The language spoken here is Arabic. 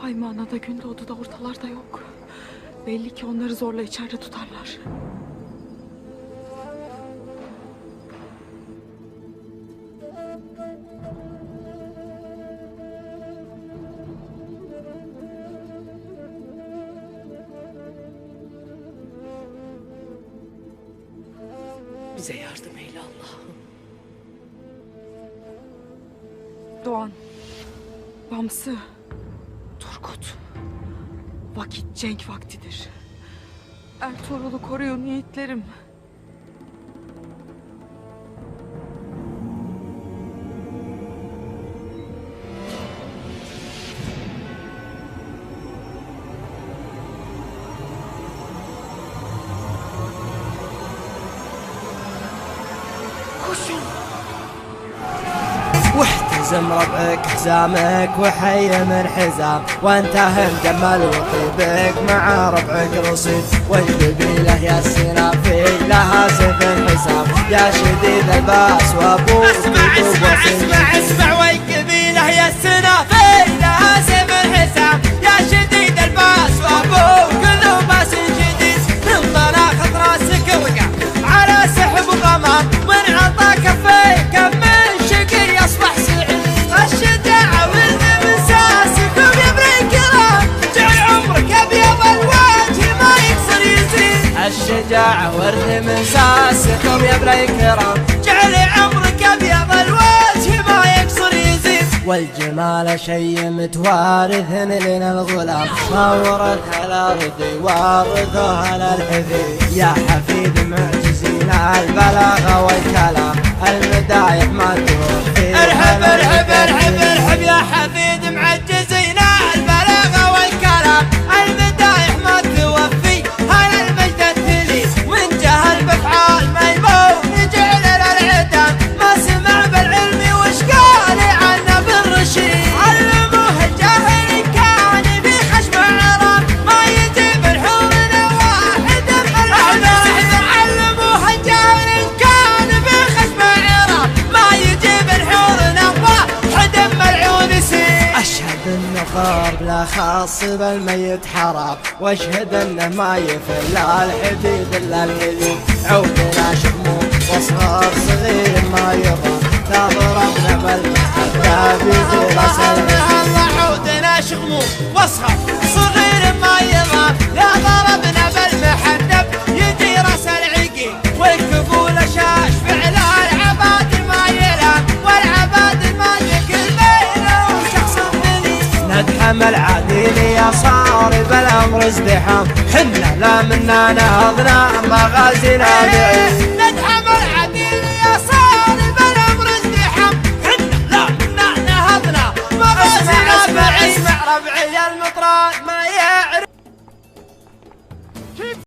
Haymi Ana da Gündoğdu da ortalarda yok. Belli ki onları zorla içeride tutarlar. Bize yardım eyle Allah'ım. Doğan, Bamsı, Turgut. Vakit cenk vaktidir. Ertuğrul'u koruyun yiğitlerim. Koşun. واحتزم ربعك حزامك وحي من حزام وانت هم جمال وطيبك مع ربعك رصيد والقبيله يا السنافي لها سيف حسام يا شديد الباس وابوك اسمع والقبيله يا السنافي لها سيف حسام يا شديد الباس وابوك ذو باس جديد من طلاق راسك وقع على سحب غمام من عطى كفيك كم من شقي يصبح سعيد الشجاعة والمساسكم يا ابن الكرام جعل عمرك ابيض الوجه ما يكسر يزيد الشجاعة ورد من ساسكم يا ابن الكرام جعل عمرك ابيض الوجه ما يكسر يزيد والجمال شي متوارث لنا الغلام ما ورثها الارض وارثوها للحذي يا حفيد معجزين البلاغه والكلام المدايح ما توفي ارحب ارحب ارحب ارحب يا حفيد معجزين البلاغه والكلام المدايح ما توفي هلا المجد التلي من جهل بفعال ميمون جعل للعدم ما سمع بالعلم وش قال عنه بالرشيد علموه الجاهل كان في خشم عرب ما يجيب الحور واحد علموه الجاهل كان في خشم عرب ما يجيب الحور واحد ملعون سيد أشهد أن ضرب لا خاص بالميت حرام واشهد أنه ما يفل الحديد إلا الحديد عودنا شموم واصغر صغير ما يضر لا ضربنا بالمحبة بيجي راس الله عودنا شغموم واصغر صغير ما يضر لا ضربنا بالمحدب يجي راس العقيل والكفول شاش فعل العباد ما يلام والعباد ما ذكر بينه شخص ثاني نتحمل عديل يا صاري بالأمر ازدحام حنا لا منا نهضنا مغازينا بعيد نتحمل عديل يا صاري بالأمر ازدحام حنا لا منا نهضنا مغازينا بعيد اسمع ربعي المطرب